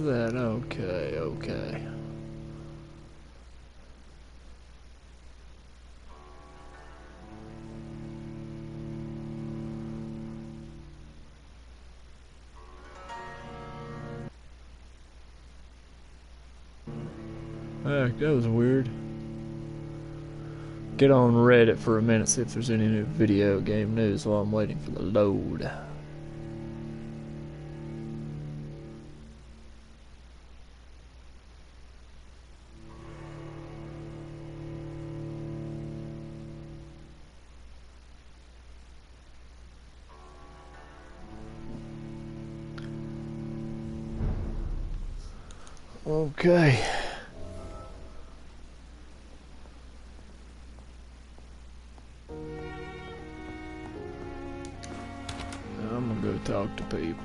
that? Okay, okay. Heck, that was weird. Get on Reddit for a minute, see if there's any new video game news while I'm waiting for the load. Okay. I'm gonna go talk to people.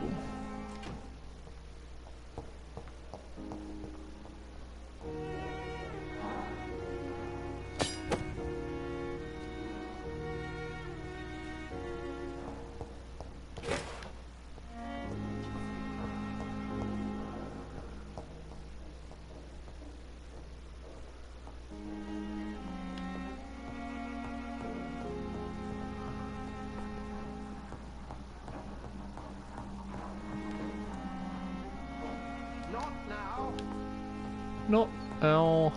Not now.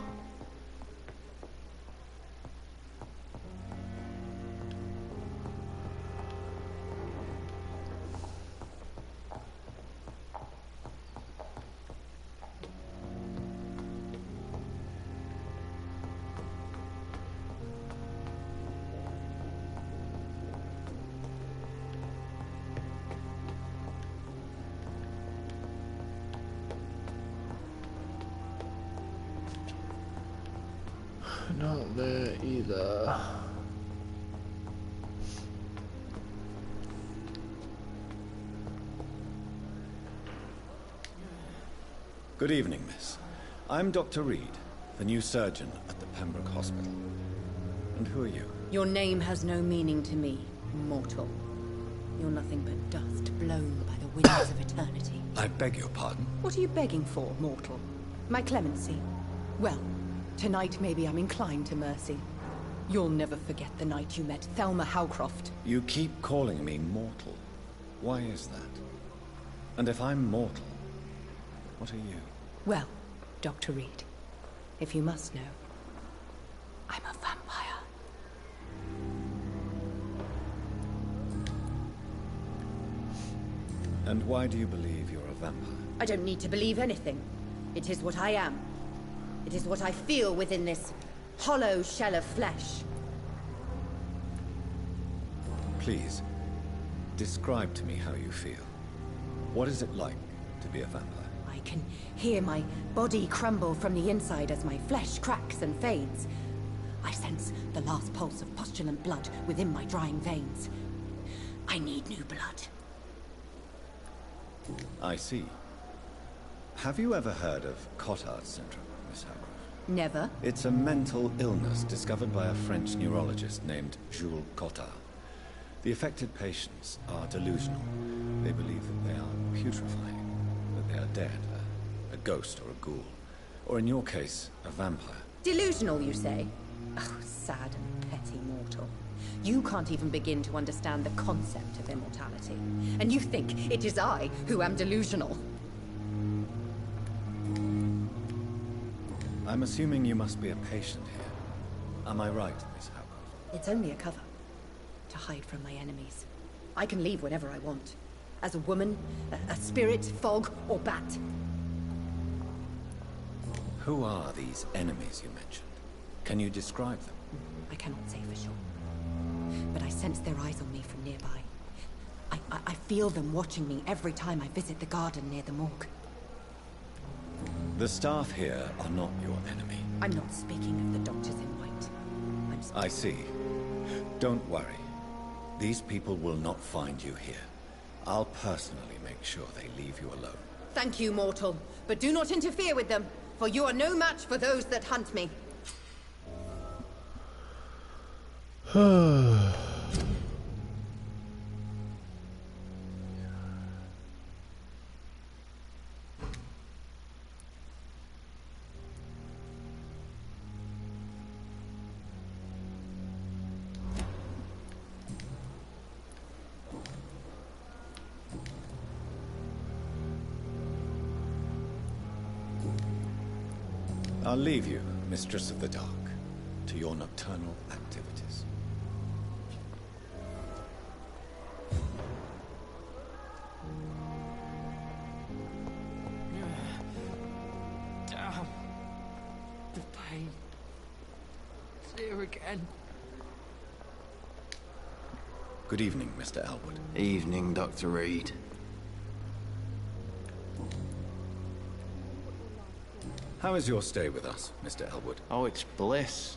Not there either. Good evening, miss. I'm Dr. Reed, the new surgeon at the Pembroke Hospital. And who are you? Your name has no meaning to me, mortal. You're nothing but dust blown by the winds of eternity. I beg your pardon? What are you begging for, mortal? My clemency? Well, tonight maybe I'm inclined to mercy. You'll never forget the night you met Thelma Howcroft. You keep calling me mortal. Why is that? And if I'm mortal, what are you? Well, Dr. Reed, if you must know, I'm a vampire. And why do you believe you're a vampire? I don't need to believe anything. It is what I am. It is what I feel within this hollow shell of flesh. Please, describe to me how you feel. What is it like to be a vampire? I can hear my body crumble from the inside as my flesh cracks and fades. I sense the last pulse of postulant blood within my drying veins. I need new blood. I see. Have you ever heard of Cotard syndrome, Miss Howcroft? Never. It's a mental illness discovered by a French neurologist named Jules Cotard. The affected patients are delusional. They believe that they are putrefying, that they are dead, a ghost or a ghoul. Or in your case, a vampire. Delusional, you say? Oh, sad and petty mortal. You can't even begin to understand the concept of immortality. And you think it is I who am delusional. I'm assuming you must be a patient here. Am I right, Miss Howcroft? It's only a cover. To hide from my enemies. I can leave whenever I want. As a woman, a spirit, fog, or bat. Who are these enemies you mentioned? Can you describe them? I cannot say for sure. But I sense their eyes on me from nearby. I feel them watching me every time I visit the garden near the morgue. The staff here are not your enemy. I'm not speaking of the doctors in white. I see. Don't worry. These people will not find you here. I'll personally make sure they leave you alone. Thank you, mortal. But do not interfere with them, for you are no match for those that hunt me. I'll leave you, Mistress of the Dark, to your nocturnal activities. Damn. The pain. It's here again. Good evening, Mr. Elwood. Evening, Dr. Reed. How is your stay with us, Mr. Elwood? Oh, it's bliss.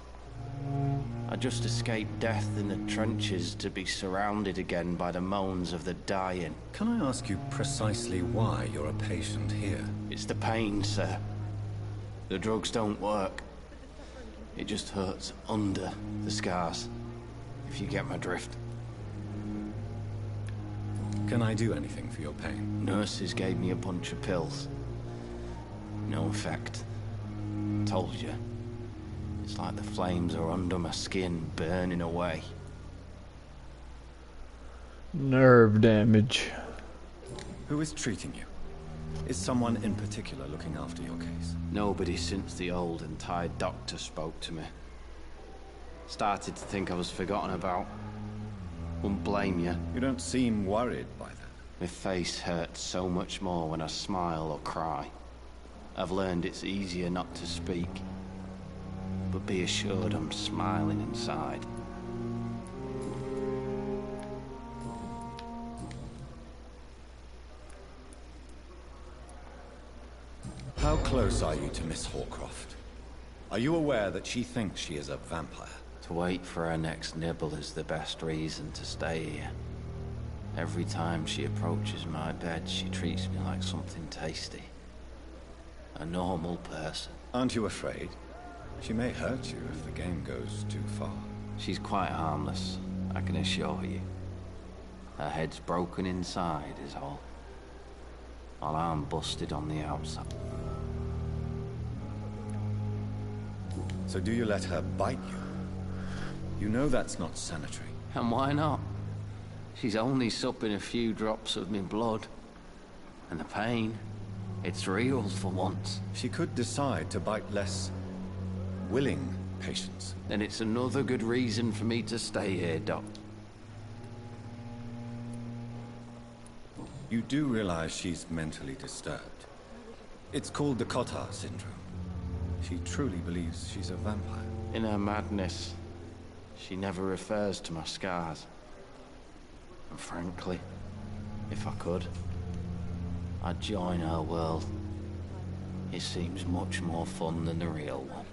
I just escaped death in the trenches to be surrounded again by the moans of the dying. Can I ask you precisely why you're a patient here? It's the pain, sir. The drugs don't work. It just hurts under the scars, if you get my drift. Can I do anything for your pain? Nurses gave me a bunch of pills. No effect. Told you. It's like the flames are under my skin, burning away. Nerve damage. Who is treating you? Is someone in particular looking after your case? Nobody since the old and tired doctor spoke to me. Started to think I was forgotten about. Wouldn't blame you. You don't seem worried by that. My face hurts so much more when I smile or cry. I've learned it's easier not to speak. But be assured I'm smiling inside. How close are you to Miss Hawcroft? Are you aware that she thinks she is a vampire? To wait for her next nibble is the best reason to stay here. Every time she approaches my bed, she treats me like something tasty. A normal person. Aren't you afraid? She may hurt you if the game goes too far. She's quite harmless, I can assure you. Her head's broken inside is all. While I'm busted on the outside. So do you let her bite you? You know that's not sanitary. And why not? She's only supping a few drops of me blood. And the pain, it's real for once. She could decide to bite less willing patients. Then it's another good reason for me to stay here, Doc. You do realize she's mentally disturbed. It's called the Cotard syndrome. She truly believes she's a vampire. In her madness, she never refers to my scars. And frankly, if I could, I'd join her world. It seems much more fun than the real one.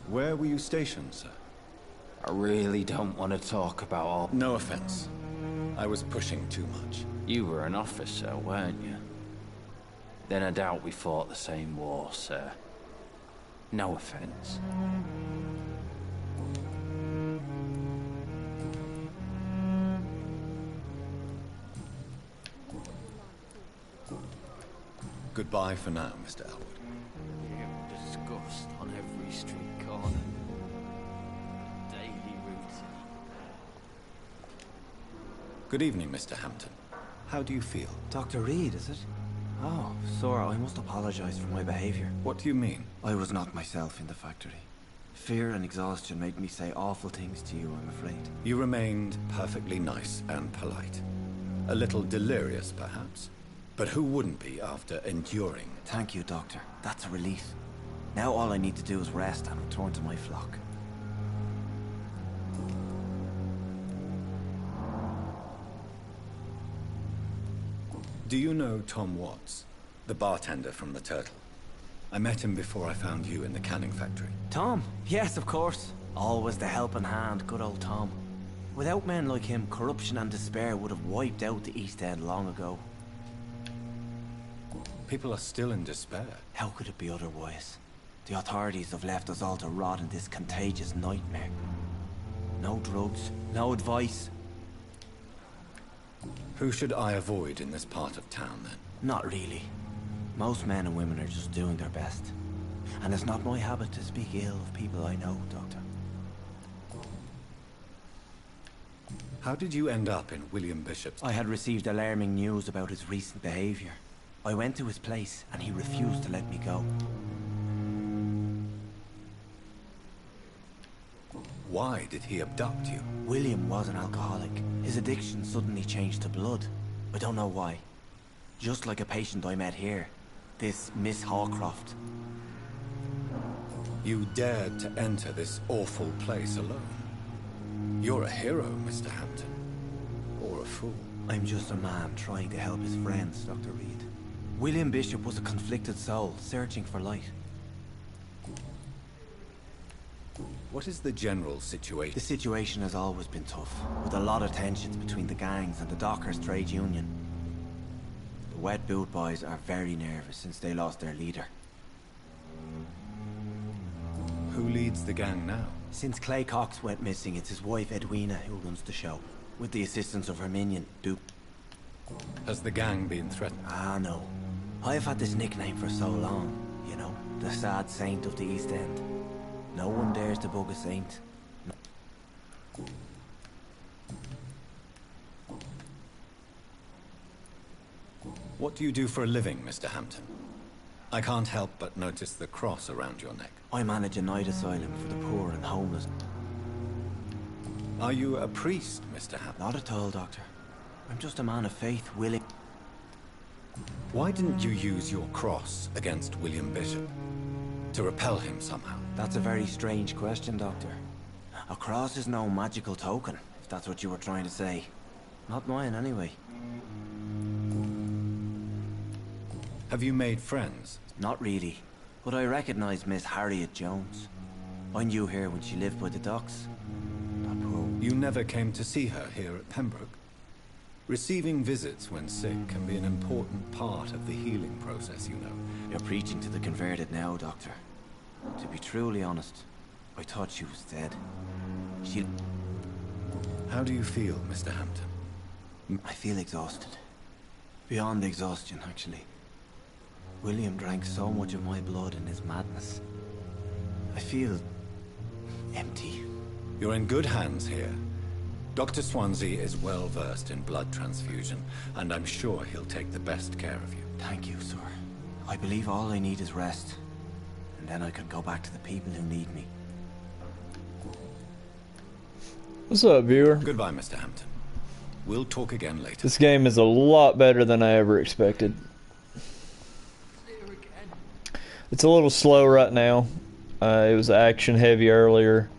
Where were you stationed, sir? I really don't want to talk about all... No offense. I was pushing too much. You were an officer, weren't you? Then I doubt we fought the same war, sir. No offense. Goodbye for now, Mr. Elwood. Disgust on every street corner. Daily routine. Good evening, Mr. Hampton. How do you feel? Dr. Reed, is it? Oh, Sora, I must apologize for my behavior. What do you mean? I was not myself in the factory. Fear and exhaustion made me say awful things to you, I'm afraid. You remained perfectly nice and polite. A little delirious, perhaps. But who wouldn't be after enduring? Thank you, Doctor. That's a relief. Now all I need to do is rest and return to my flock. Do you know Tom Watts, the bartender from the Turtle? I met him before I found you in the canning factory. Tom? Yes, of course. Always the helping hand, good old Tom. Without men like him, corruption and despair would have wiped out the East End long ago. People are still in despair. How could it be otherwise? The authorities have left us all to rot in this contagious nightmare. No drugs, no advice. Who should I avoid in this part of town, then? Not really. Most men and women are just doing their best. And it's not my habit to speak ill of people I know, Doctor. How did you end up in William Bishop's? I had received alarming news about his recent behavior. I went to his place and he refused to let me go. Why did he abduct you? William was an alcoholic. His addiction suddenly changed to blood. I don't know why. Just like a patient I met here. This Miss Hawcroft. You dared to enter this awful place alone. You're a hero, Mr. Hampton. Or a fool. I'm just a man trying to help his friends, Dr. Reed. William Bishop was a conflicted soul, searching for light. What is the general situation? The situation has always been tough, with a lot of tensions between the gangs and the Dockers trade union. The Wet Boot boys are very nervous since they lost their leader. Who leads the gang now? Since Clay Cox went missing, it's his wife Edwina who runs the show, with the assistance of her minion, Duke. Has the gang been threatened? Ah, no. I've had this nickname for so long, you know, the sad saint of the East End. No one dares to bug a saint. What do you do for a living, Mr. Hampton? I can't help but notice the cross around your neck. I manage a night asylum for the poor and homeless. Are you a priest, Mr. Hampton? Not at all, Doctor. I'm just a man of faith, willing... Why didn't you use your cross against William Bishop? To repel him somehow? That's a very strange question, Doctor. A cross is no magical token, if that's what you were trying to say. Not mine, anyway. Have you made friends? Not really, but I recognize Miss Harriet Jones. I knew her when she lived by the docks. That poor... You never came to see her here at Pembroke? Receiving visits when sick can be an important part of the healing process, you know. You're preaching to the converted now, Doctor. To be truly honest, I thought she was dead. She... How do you feel, Mr. Hampton? I feel exhausted. Beyond exhaustion, actually. William drank so much of my blood in his madness. I feel... empty. You're in good hands here. Dr. Swansea is well versed in blood transfusion, and I'm sure he'll take the best care of you. Thank you, sir. I believe all I need is rest. And then I can go back to the people who need me. What's up, viewer? Goodbye, Mr. Hampton. We'll talk again later. This game is a lot better than I ever expected. It's a little slow right now. It was action heavy earlier,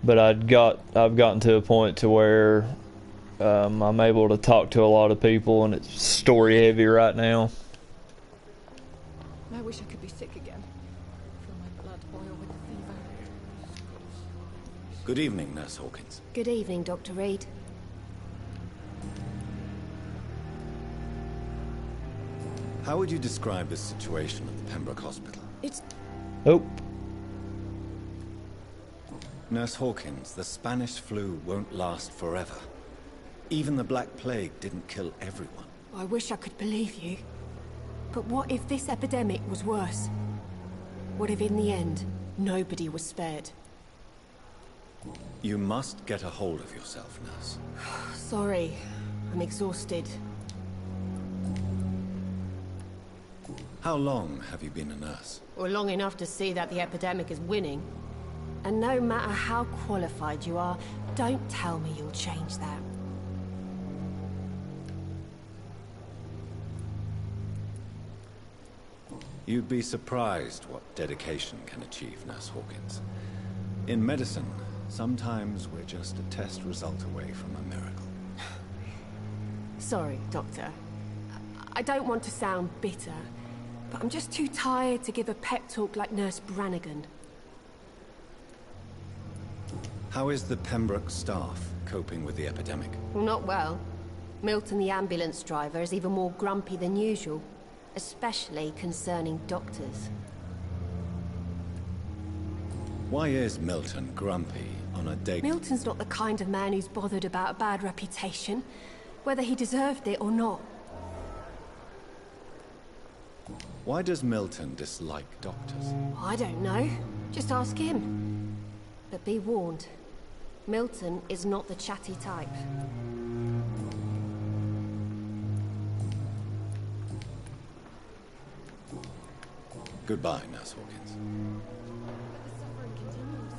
but I've gotten to a point to where I'm able to talk to a lot of people, and it's story heavy right now. I wish I could be sick again. Feel my blood boil with the fever. Good evening, Nurse Hawkins. Good evening, Dr. Reed. How would you describe the situation at the Pembroke Hospital? It's... Oh. Nurse Hawkins, the Spanish flu won't last forever. Even the Black Plague didn't kill everyone. I wish I could believe you. But what if this epidemic was worse? What if in the end, nobody was spared? You must get a hold of yourself, Nurse. Sorry, I'm exhausted. How long have you been a nurse? Or long enough to see that the epidemic is winning. And no matter how qualified you are, don't tell me you'll change that. You'd be surprised what dedication can achieve, Nurse Hawkins. In medicine, sometimes we're just a test result away from a miracle. Sorry, Doctor. I don't want to sound bitter, but I'm just too tired to give a pep talk like Nurse Brannigan. How is the Pembroke staff coping with the epidemic? Well, not well. Milton, the ambulance driver, is even more grumpy than usual. Especially concerning doctors. Why is Milton grumpy on a day... Milton's not the kind of man who's bothered about a bad reputation, whether he deserved it or not. Why does Milton dislike doctors? I don't know. Just ask him. But be warned. Milton is not the chatty type. Goodbye, Nurse Hawkins. But the suffering continues.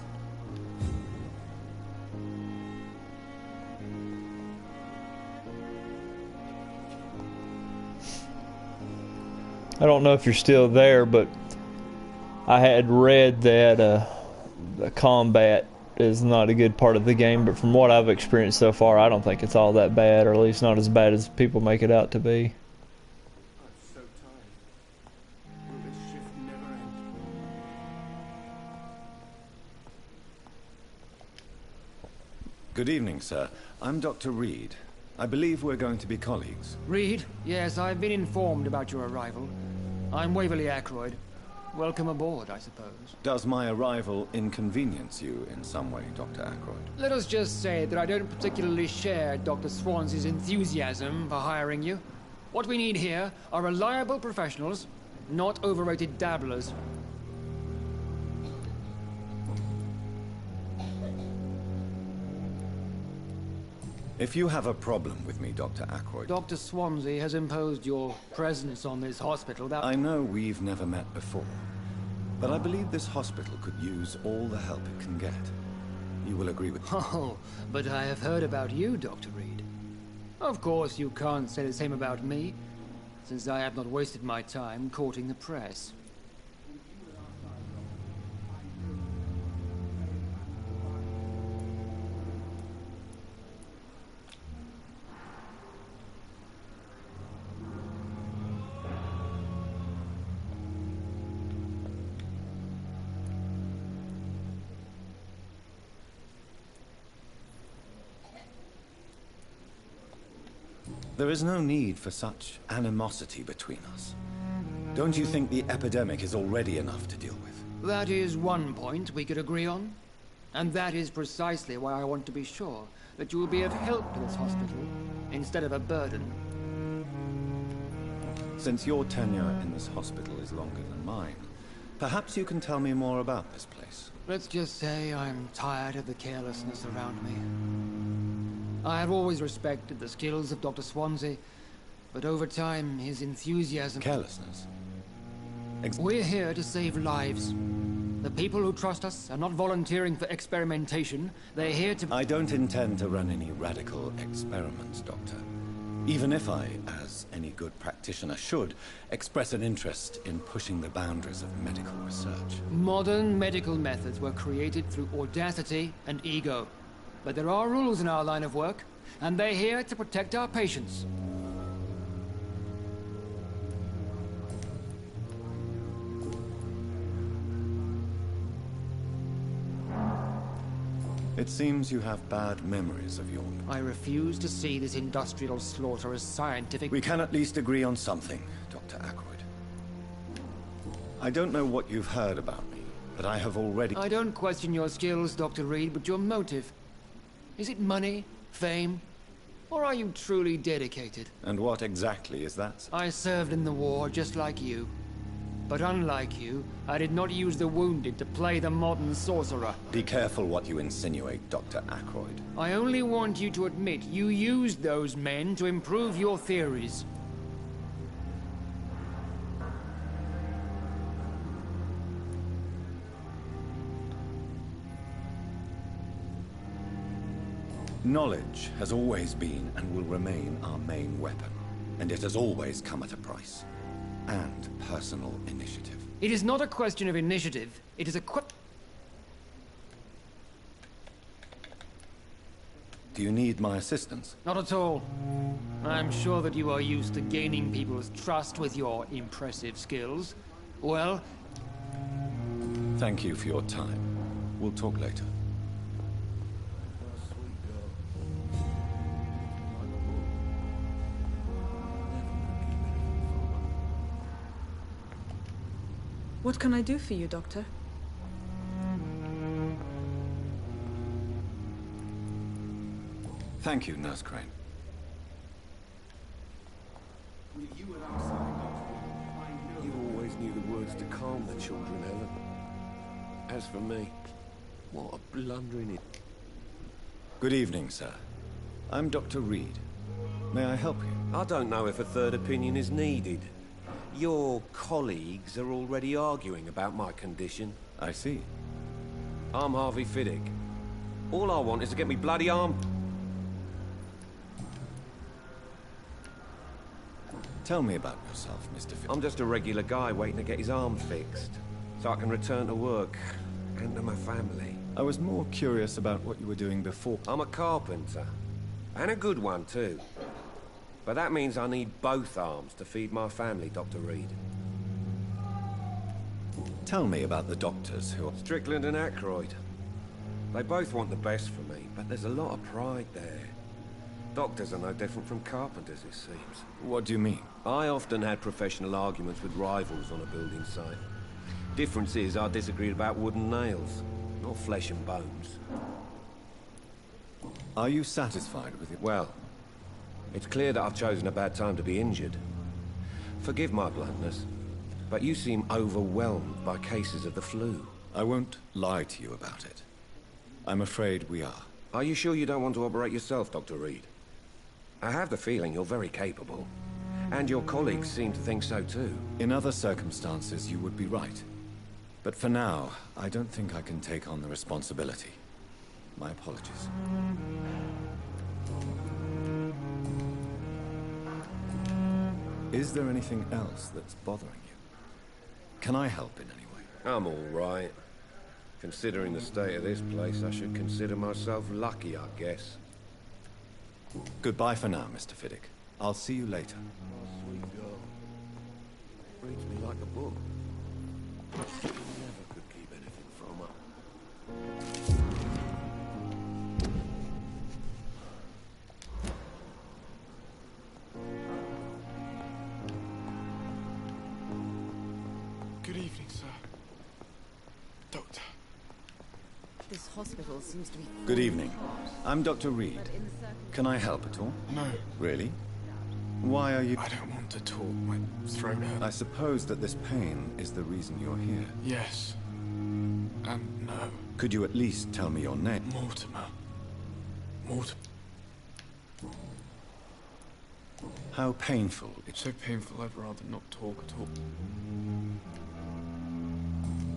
I don't know if you're still there, but I had read that the combat is not a good part of the game, but from what I've experienced so far, I don't think it's all that bad, or at least not as bad as people make it out to be. I'm so tired. Will this shift never end? Good evening, sir. I'm Dr. Reed. I believe we're going to be colleagues. Reed? Yes, I've been informed about your arrival. I'm Waverly Ackroyd. Welcome aboard, I suppose. Does my arrival inconvenience you in some way, Dr. Ackroyd? Let us just say that I don't particularly share Dr. Swansea's enthusiasm for hiring you. What we need here are reliable professionals, not overrated dabblers. If you have a problem with me, Dr. Ackroyd... Dr. Swansea has imposed your presence on this hospital that... I know we've never met before, but I believe this hospital could use all the help it can get. You will agree with me. Oh, but I have heard about you, Dr. Reed. Of course, you can't say the same about me, since I have not wasted my time courting the press. There is no need for such animosity between us. Don't you think the epidemic is already enough to deal with? That is one point we could agree on. And that is precisely why I want to be sure that you will be of help to this hospital, instead of a burden. Since your tenure in this hospital is longer than mine, perhaps you can tell me more about this place. Let's just say I'm tired of the carelessness around me. I have always respected the skills of Dr. Swansea, but over time, his enthusiasm... Carelessness? We're here to save lives. The people who trust us are not volunteering for experimentation. They're here to... I don't intend to run any radical experiments, Doctor. Even if I, as any good practitioner should, express an interest in pushing the boundaries of medical research. Modern medical methods were created through audacity and ego. But there are rules in our line of work, and they're here to protect our patients. It seems you have bad memories of your... I refuse to see this industrial slaughter as scientific... We can at least agree on something, Dr. Ackroyd. I don't know what you've heard about me, but I have already... I don't question your skills, Dr. Reed, but your motive. Is it money, fame, or are you truly dedicated? And what exactly is that? I served in the war just like you. But unlike you, I did not use the wounded to play the modern sorcerer. Be careful what you insinuate, Dr. Ackroyd. I only want you to admit you used those men to improve your theories. Knowledge has always been and will remain our main weapon, and it has always come at a price. And personal initiative. It is not a question of initiative, it is a Do you need my assistance? Not at all. I'm sure that you are used to gaining people's trust with your impressive skills. Well... Thank you for your time. We'll talk later. What can I do for you, Doctor? Thank you, Nurse Crane. You always knew the words to calm the children, Ellen. As for me, what a blundering it. Good evening, sir. I'm Dr. Reed. May I help you? I don't know if a third opinion is needed. Your colleagues are already arguing about my condition. I see. I'm Harvey Fiddick. All I want is to get me bloody arm... Tell me about yourself, Mr. Fiddick. I'm just a regular guy waiting to get his arm fixed, so I can return to work and to my family. I was more curious about what you were doing before. I'm a carpenter, and a good one too. But that means I need both arms to feed my family, Dr. Reed. Tell me about the doctors who are... Strickland and Aykroyd. They both want the best for me, but there's a lot of pride there. Doctors are no different from carpenters, it seems. What do you mean? I often had professional arguments with rivals on a building site. Difference is I disagreed about wooden nails, not flesh and bones. Are you satisfied with it? Well, it's clear that I've chosen a bad time to be injured. Forgive my bluntness, but you seem overwhelmed by cases of the flu. I won't lie to you about it. I'm afraid we are. Are you sure you don't want to operate yourself, Dr. Reed? I have the feeling you're very capable. And your colleagues seem to think so too. In other circumstances, you would be right. But for now, I don't think I can take on the responsibility. My apologies. Is there anything else that's bothering you? Can I help in any way? I'm all right. Considering the state of this place, I should consider myself lucky, I guess. Goodbye for now, Mr. Fiddick. I'll see you later. Sweet girl. Reads me like a book. Never could keep anything from her. Good evening, sir. Doctor. This hospital seems to be... Good evening. I'm Dr. Reed. Can I help at all? No. Really? Why are you... I don't want to talk. My throat hurts. I suppose that this pain is the reason you're here. Yes. And no. Could you at least tell me your name? Mortimer. Mortimer. How painful. It's so painful I'd rather not talk at all.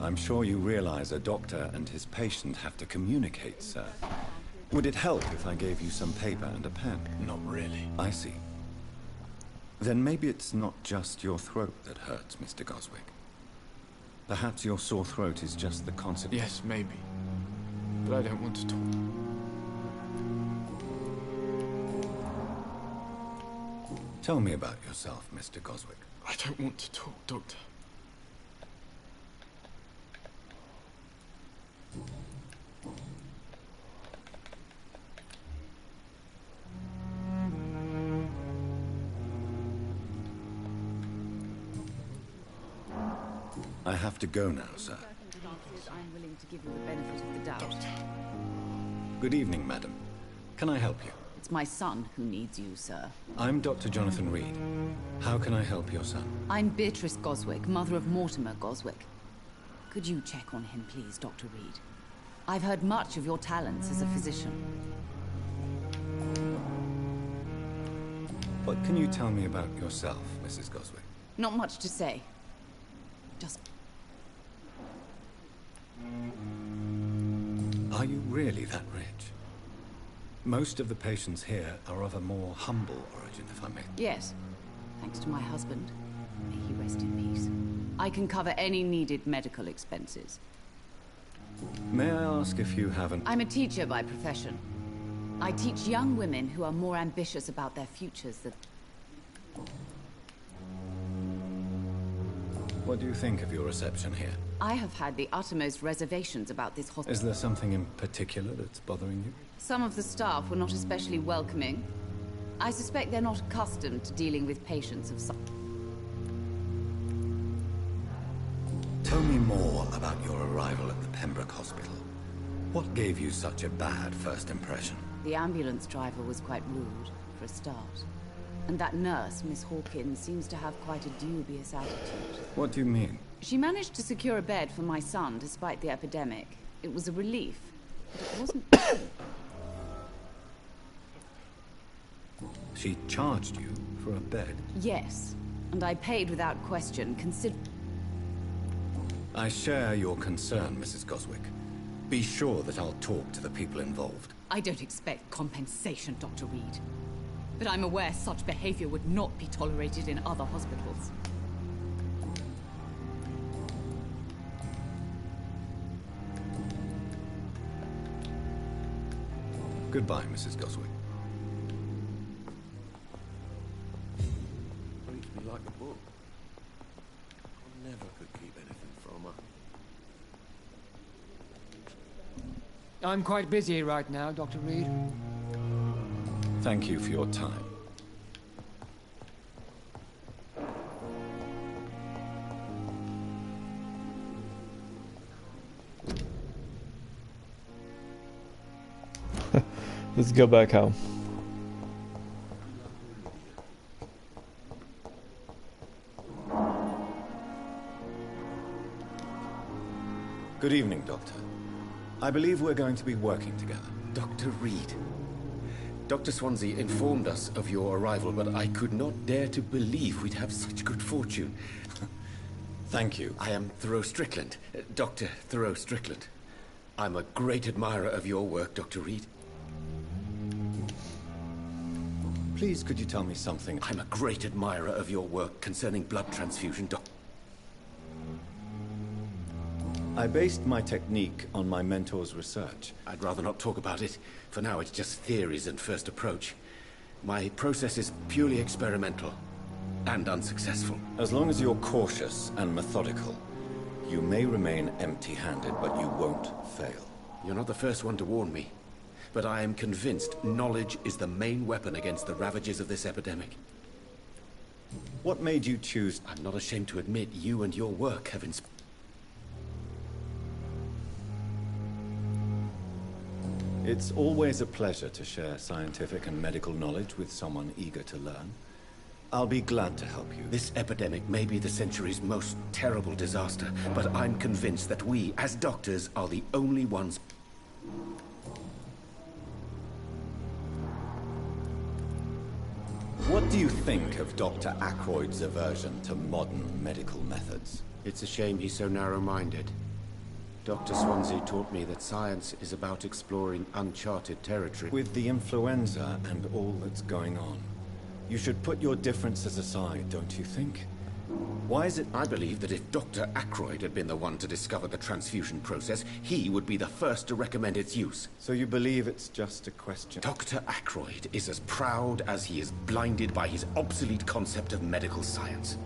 I'm sure you realize a doctor and his patient have to communicate, sir. Would it help if I gave you some paper and a pen? Not really. I see. Then maybe it's not just your throat that hurts, Mr. Goswick. Perhaps your sore throat is just the consequence. Yes, maybe. But I don't want to talk. Tell me about yourself, Mr. Goswick. I don't want to talk, Doctor. I have to go now, sir. I'm willing to give you the benefit of the doubt. Doctor. Good evening, madam. Can I help you? It's my son who needs you, sir. I'm Dr. Jonathan Reed. How can I help your son? I'm Beatrice Goswick, mother of Mortimer Goswick. Could you check on him, please, Dr. Reed? I've heard much of your talents as a physician. What can you tell me about yourself, Mrs. Goswick? Not much to say. Just... Are you really that rich? Most of the patients here are of a more humble origin, if I may. Yes. Thanks to my husband. May he rest in peace. I can cover any needed medical expenses. May I ask if you haven't... I'm a teacher by profession. I teach young women who are more ambitious about their futures than... What do you think of your reception here? I have had the uttermost reservations about this hospital. Is there something in particular that's bothering you? Some of the staff were not especially welcoming. I suspect they're not accustomed to dealing with patients of some... Tell me more about your arrival at the Pembroke Hospital. What gave you such a bad first impression? The ambulance driver was quite rude, for a start. And that nurse, Miss Hawkins, seems to have quite a dubious attitude. What do you mean? She managed to secure a bed for my son despite the epidemic. It was a relief, but it wasn't... She charged you for a bed? Yes. And I paid without question, I share your concern, Mrs. Goswick. Be sure that I'll talk to the people involved. I don't expect compensation, Dr. Reed. But I'm aware such behavior would not be tolerated in other hospitals. Goodbye, Mrs. Goswick. Reads me like a book. I never could keep anything from her. I'm quite busy right now, Dr. Reed. Thank you for your time. Let's go back home. Good evening, Doctor. I believe we're going to be working together. Dr. Reed. Dr. Swansea informed us of your arrival, but I could not dare to believe we'd have such good fortune. Thank you. I am Thoreau Strickland, Dr. Thoreau Strickland. I'm a great admirer of your work, Dr. Reed. Please, could you tell me something? I'm a great admirer of your work concerning blood transfusion, I based my technique on my mentor's research. I'd rather not talk about it. For now, it's just theories and first approach. My process is purely experimental and unsuccessful. As long as you're cautious and methodical, you may remain empty-handed, but you won't fail. You're not the first one to warn me, but I am convinced knowledge is the main weapon against the ravages of this epidemic. What made you choose? I'm not ashamed to admit you and your work have inspired. It's always a pleasure to share scientific and medical knowledge with someone eager to learn. I'll be glad to help you. This epidemic may be the century's most terrible disaster, but I'm convinced that we, as doctors, are the only ones. What do you think of Dr. Ackroyd's aversion to modern medical methods? It's a shame he's so narrow-minded. Dr. Swansea taught me that science is about exploring uncharted territory. With the influenza and all that's going on, you should put your differences aside, don't you think? Why is it? I believe that if Dr. Ackroyd had been the one to discover the transfusion process, he would be the first to recommend its use. So you believe it's just a question? Dr. Ackroyd is as proud as he is blinded by his obsolete concept of medical science.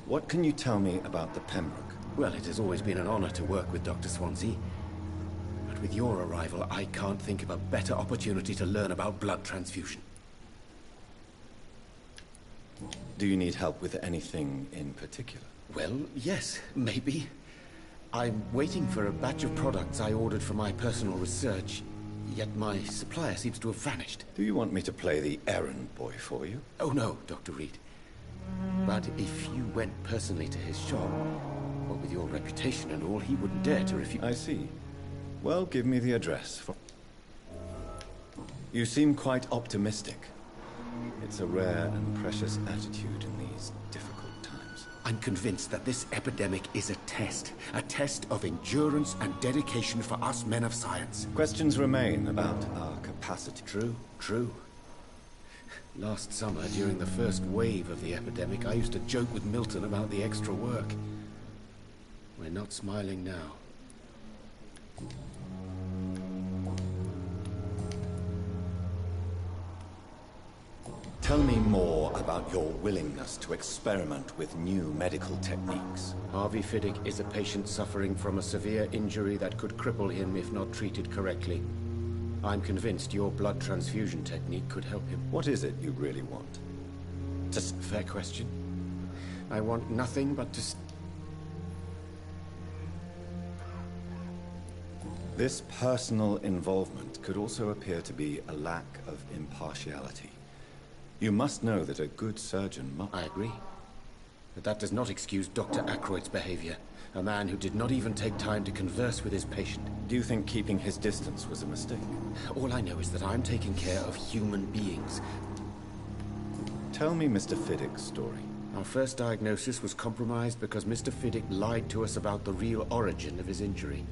What can you tell me about the Pembroke? Well, it has always been an honor to work with Dr. Swansea. But with your arrival, I can't think of a better opportunity to learn about blood transfusion. Do you need help with anything in particular? Well, yes, maybe. I'm waiting for a batch of products I ordered for my personal research, yet my supplier seems to have vanished. Do you want me to play the errand boy for you? Oh no, Dr. Reed. But if you went personally to his shop, well, with your reputation and all, he wouldn't dare to refuse. I see. Well, give me the address. You seem quite optimistic. It's a rare and precious attitude in these difficult times. I'm convinced that this epidemic is a test of endurance and dedication for us men of science. Questions remain about our capacity. True. Last summer, during the first wave of the epidemic, I used to joke with Milton about the extra work. We're not smiling now. Tell me more about your willingness to experiment with new medical techniques. Harvey Fiddick is a patient suffering from a severe injury that could cripple him if not treated correctly. I'm convinced your blood transfusion technique could help him. What is it you really want? Just a fair question. I want nothing but to... This personal involvement could also appear to be a lack of impartiality. You must know that a good surgeon must... I agree. But that does not excuse Dr. Ackroyd's behavior. A man who did not even take time to converse with his patient. Do you think keeping his distance was a mistake? All I know is that I'm taking care of human beings. Tell me Mr. Fiddick's story. Our first diagnosis was compromised because Mr. Fiddick lied to us about the real origin of his injury.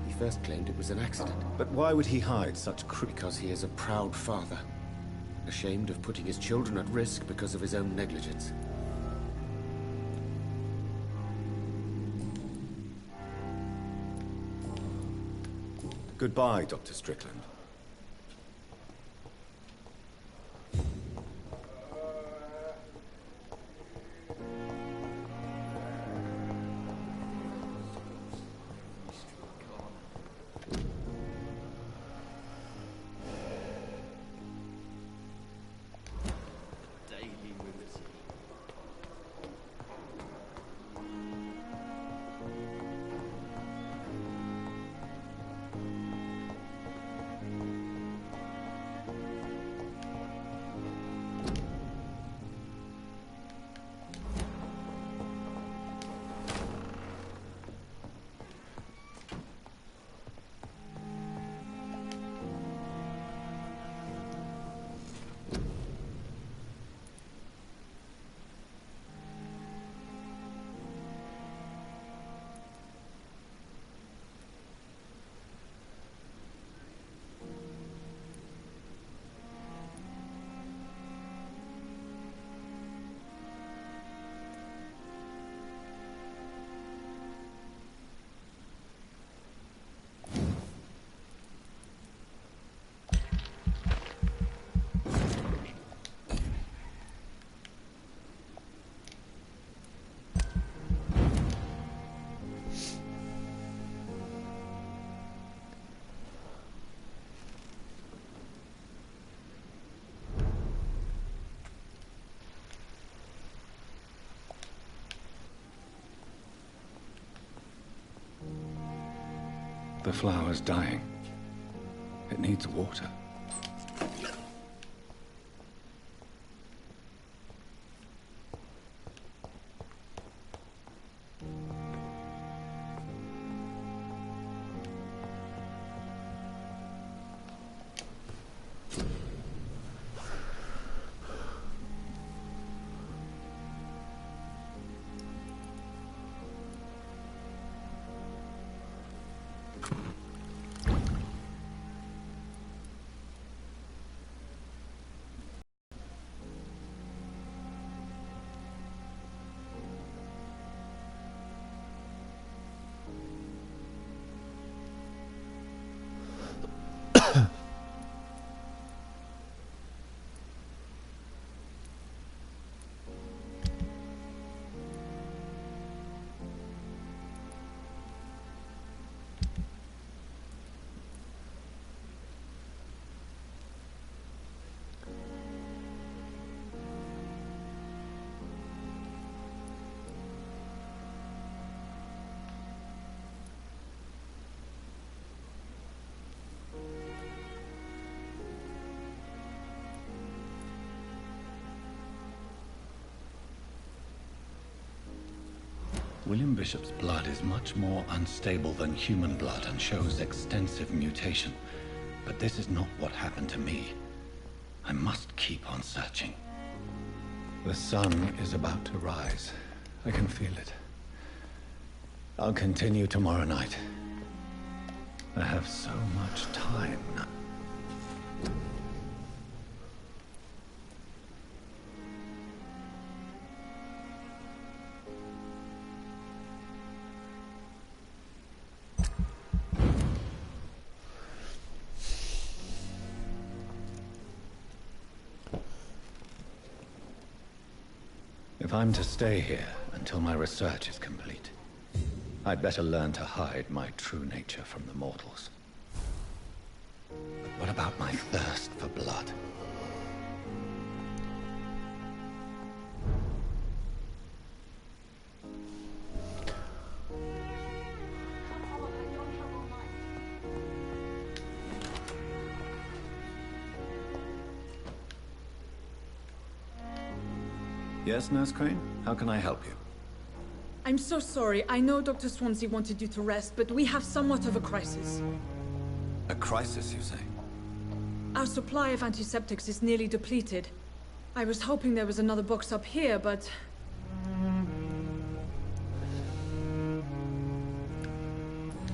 He first claimed it was an accident. But why would he hide such Because he is a proud father, ashamed of putting his children at risk because of his own negligence. Goodbye, Dr. Strickland. The flower's dying. It needs water. William Bishop's blood is much more unstable than human blood and shows extensive mutation. But this is not what happened to me. I must keep on searching. The sun is about to rise. I can feel it. I'll continue tomorrow night. I have so much time now. If I'm to stay here until my research is complete, I'd better learn to hide my true nature from the mortals. But what about my thirst for blood? Yes, Nurse Crane? How can I help you? I'm so sorry. I know Dr. Swansea wanted you to rest, but we have somewhat of a crisis. A crisis, you say? Our supply of antiseptics is nearly depleted. I was hoping there was another box up here, but...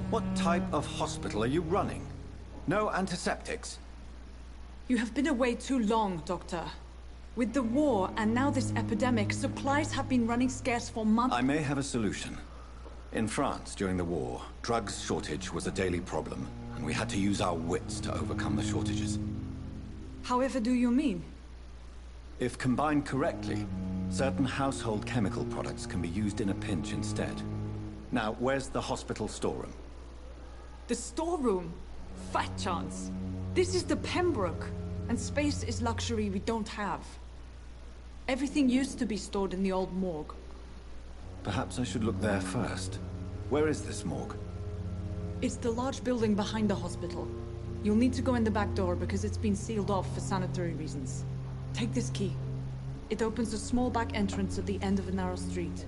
What type of hospital are you running? No antiseptics? You have been away too long, Doctor. With the war and now this epidemic, supplies have been running scarce for months. I may have a solution. In France, during the war, drugs shortage was a daily problem, and we had to use our wits to overcome the shortages. However do you mean? If combined correctly, certain household chemical products can be used in a pinch instead. Now, where's the hospital storeroom? The storeroom? Fat chance. This is the Pembroke, and space is luxury we don't have. Everything used to be stored in the old morgue. Perhaps I should look there first. Where is this morgue? It's the large building behind the hospital. You'll need to go in the back door because it's been sealed off for sanitary reasons. Take this key. It opens a small back entrance at the end of a narrow street.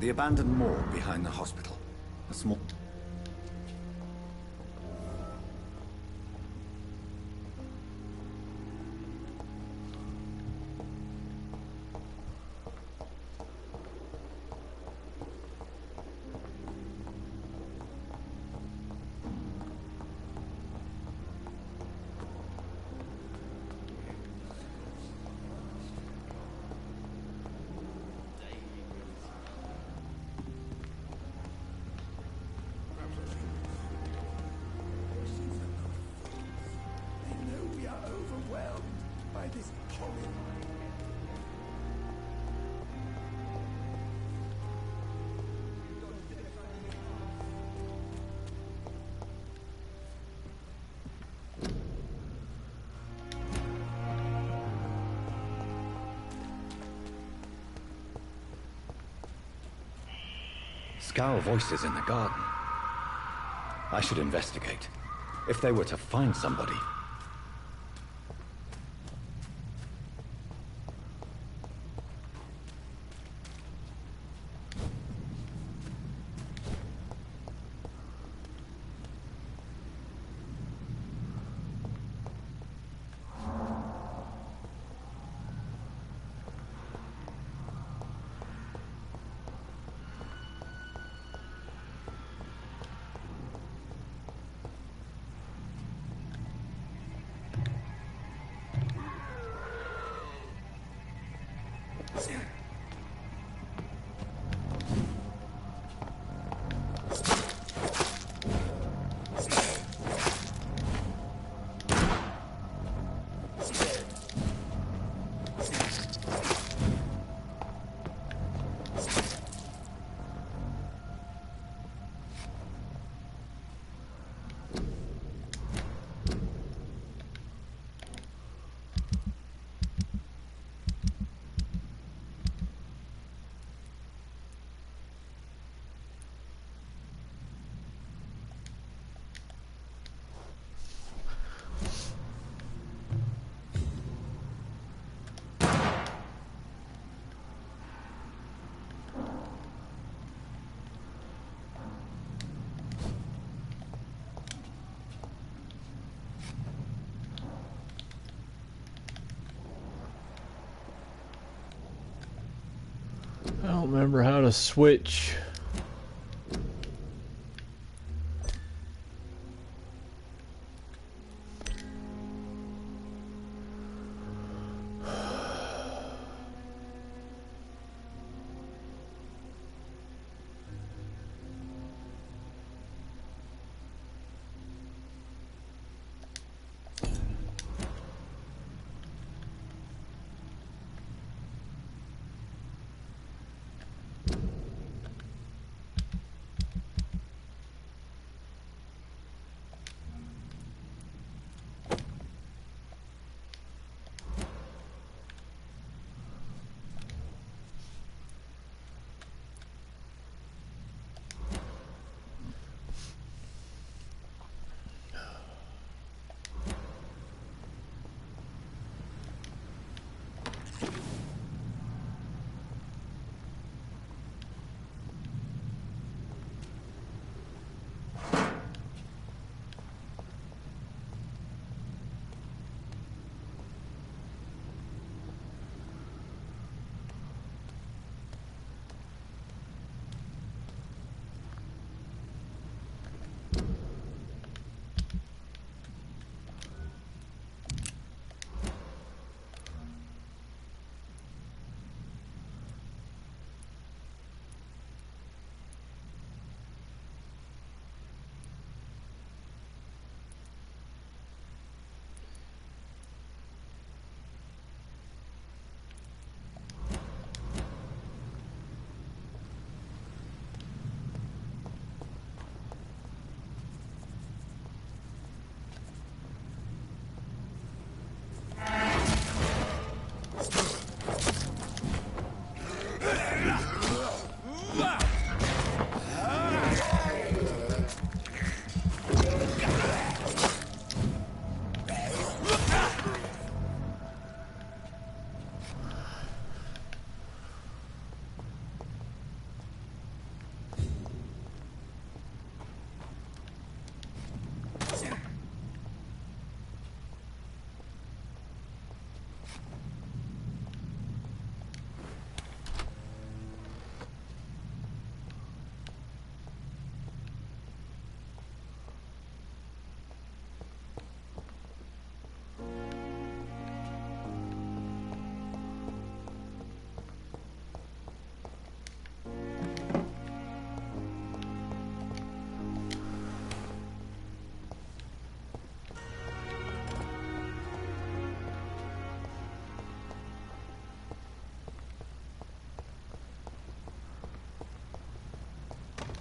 The abandoned morgue behind the hospital. A small... Scowl voices in the garden. I should investigate. If they were to find somebody... I don't remember how to switch.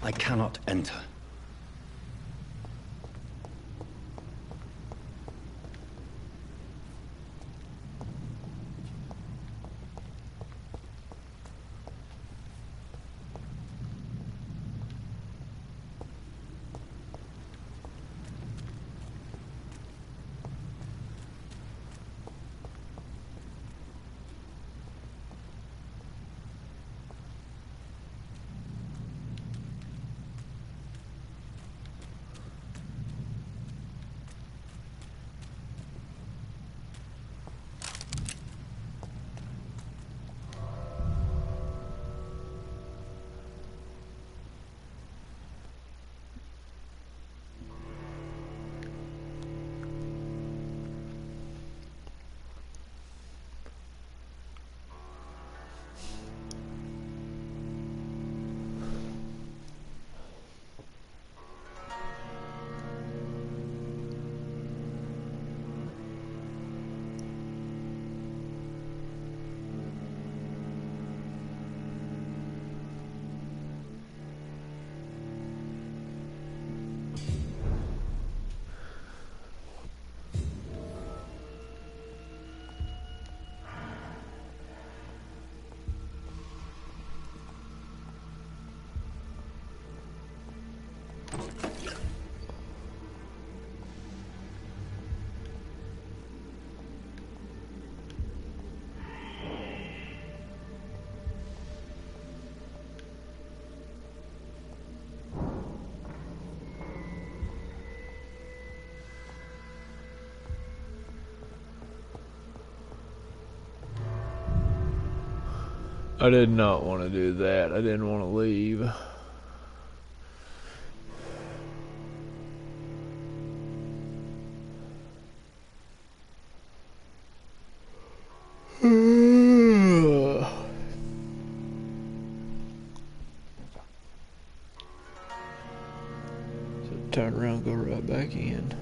I cannot enter. I did not want to do that. I didn't want to leave. So turn around, go right back in.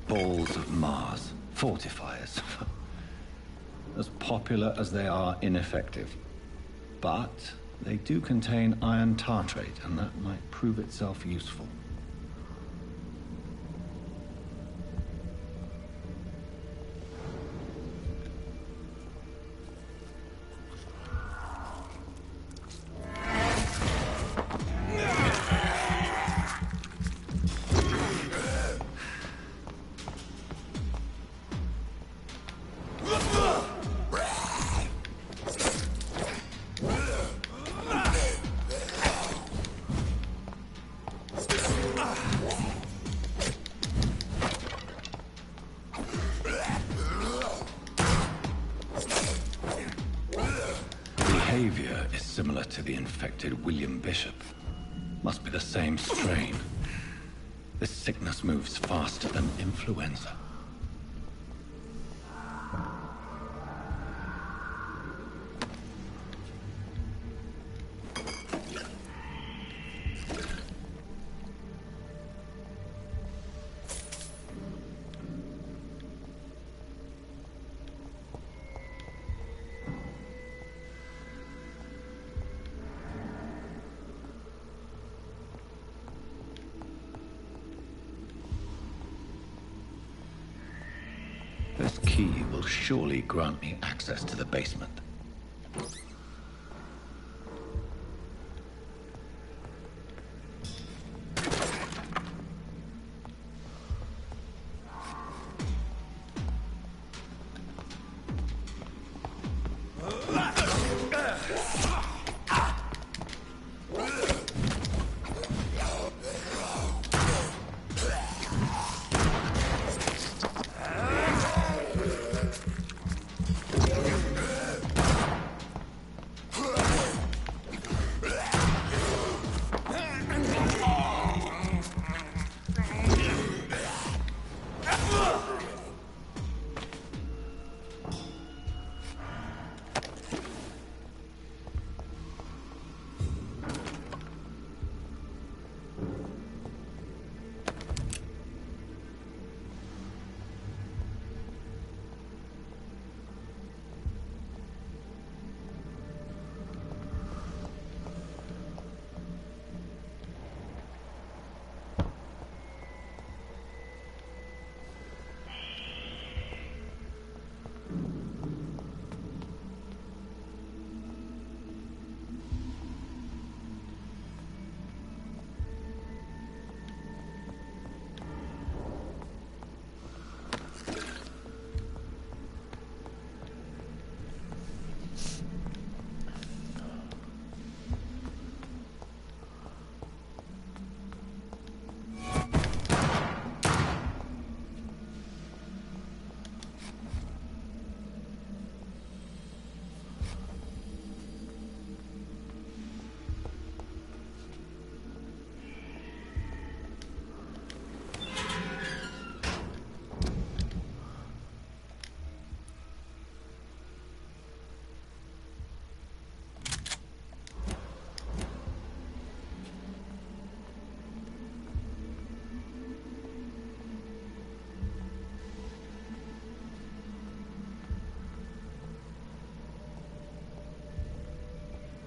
Balls of Mars. Fortifiers. As popular as they are ineffective. But They do contain iron tartrate, and that might prove itself useful. Behavior is similar to the infected William Bishop. Must be the same strain. This sickness moves faster than influenza. This key will surely grant me access to the basement.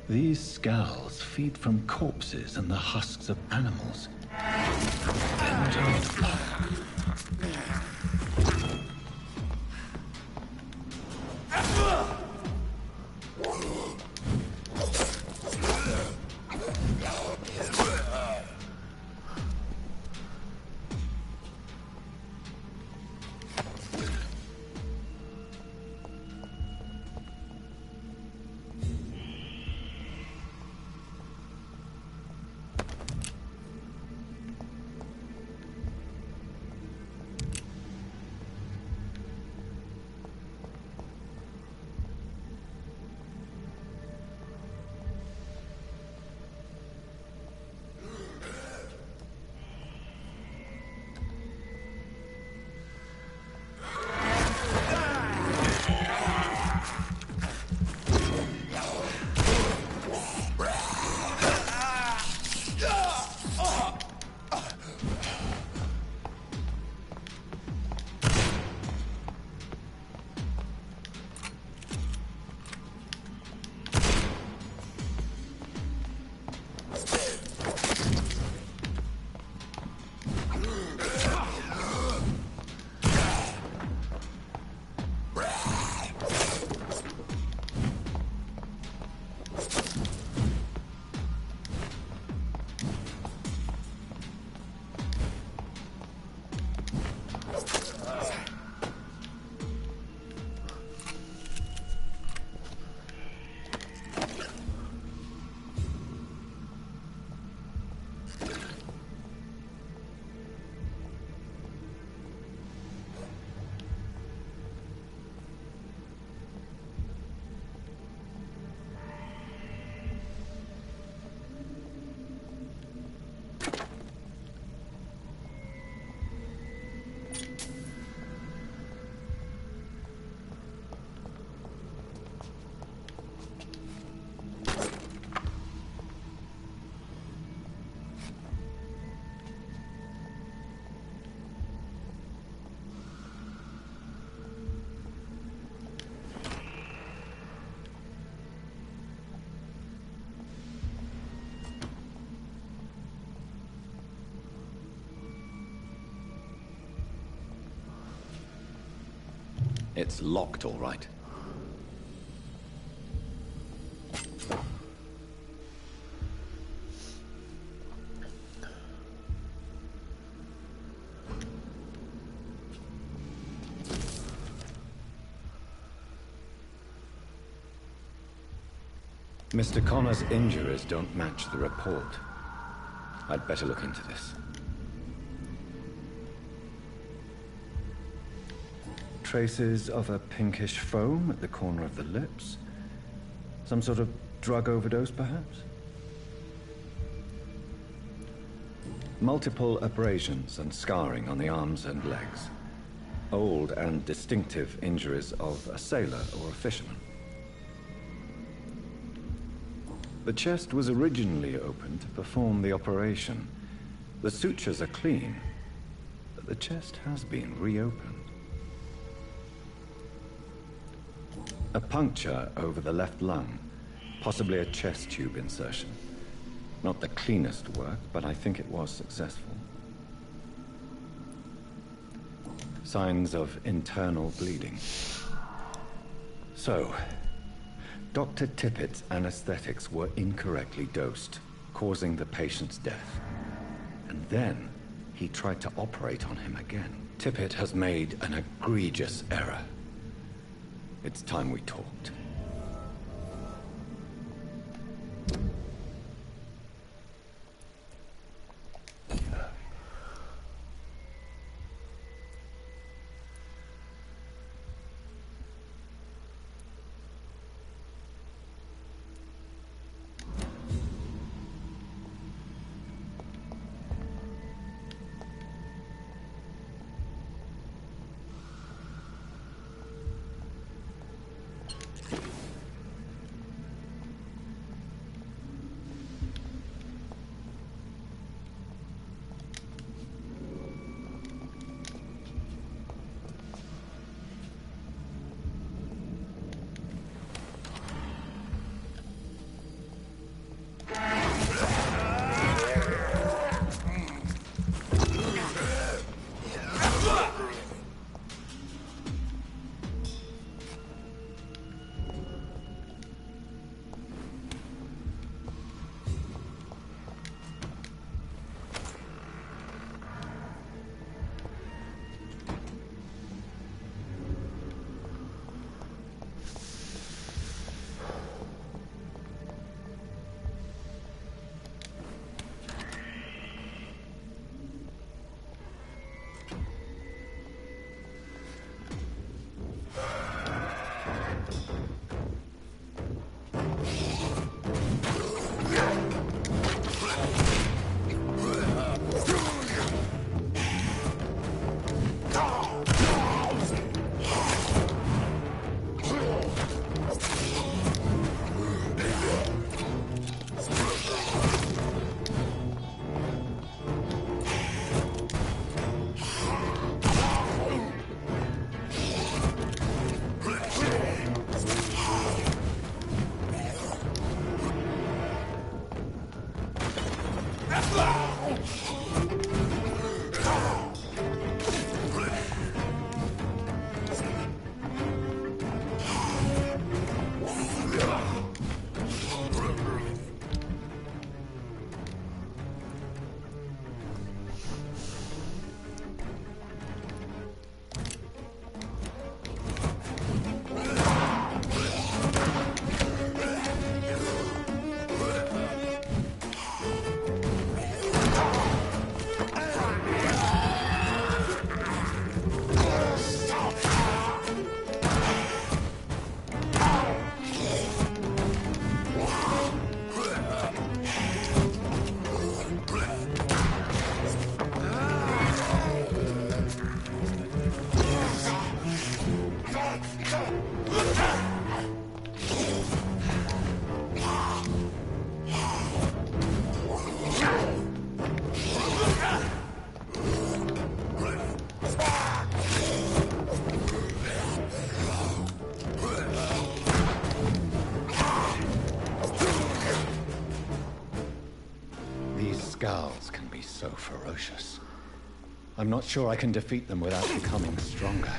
These scowls feed from corpses and the husks of animals. It's locked, all right. Mr. Connor's injuries don't match the report. I'd better look into this. Traces of a pinkish foam at the corner of the lips. Some sort of drug overdose, perhaps? Multiple abrasions and scarring on the arms and legs. Old and distinctive injuries of a sailor or a fisherman. The chest was originally opened to perform the operation. The sutures are clean, but the chest has been reopened. A puncture over the left lung, possibly a chest tube insertion. Not the cleanest work, but I think it was successful. Signs of internal bleeding. So, Dr. Tippett's anesthetics were incorrectly dosed, causing the patient's death. And then, he tried to operate on him again. Tippett has made an egregious error. It's time we talked. Scowls can be so ferocious. I'm not sure I can defeat them without becoming stronger.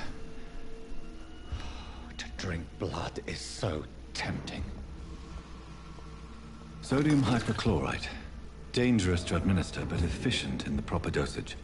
drink blood is so tempting. Sodium hypochlorite. Dangerous to administer, but efficient in the proper dosage.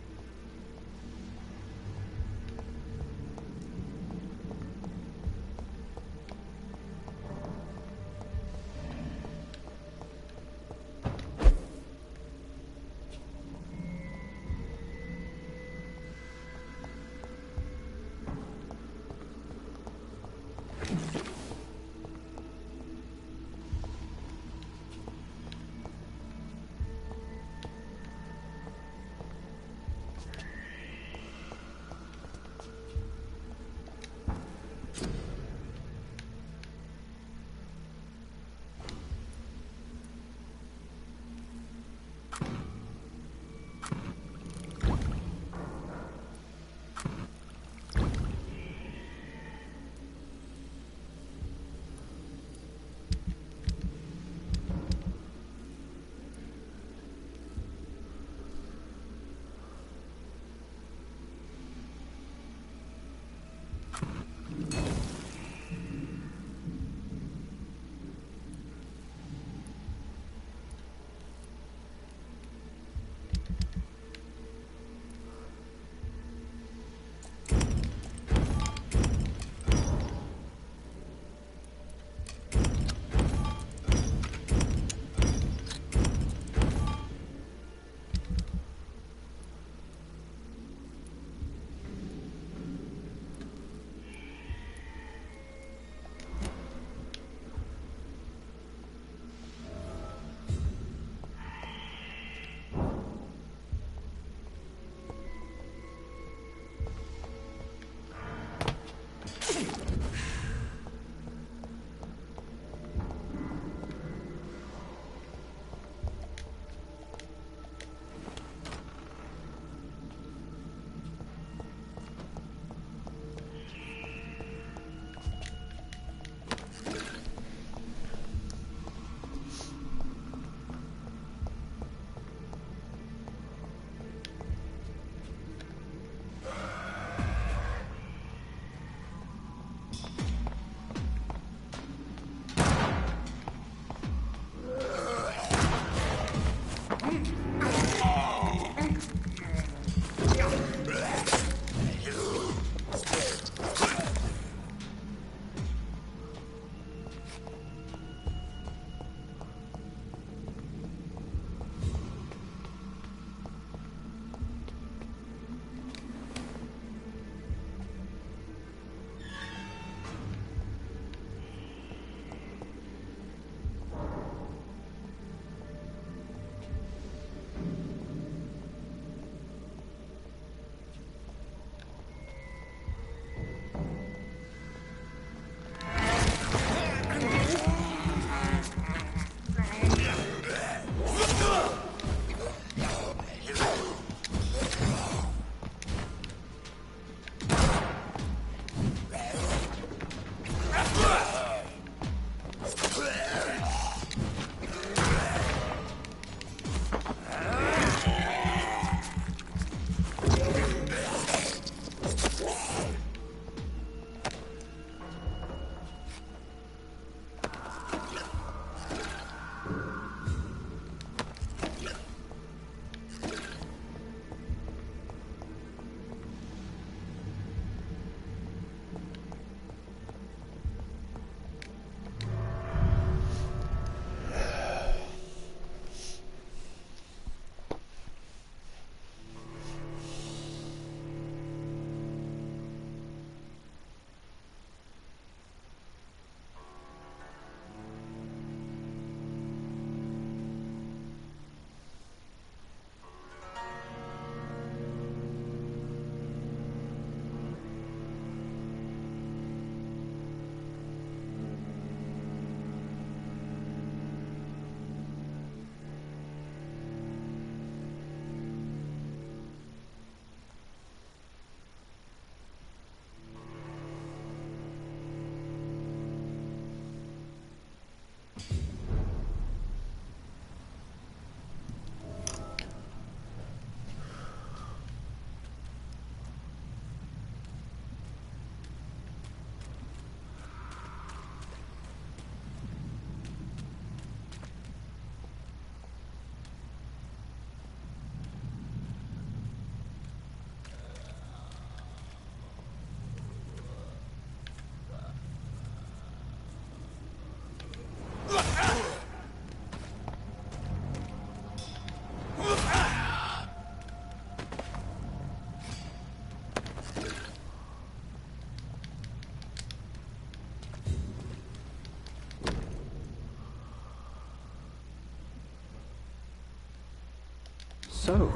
So,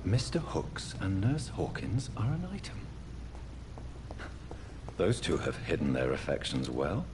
Mr. Hooks and Nurse Hawkins are an item. Those two have hidden their affections well.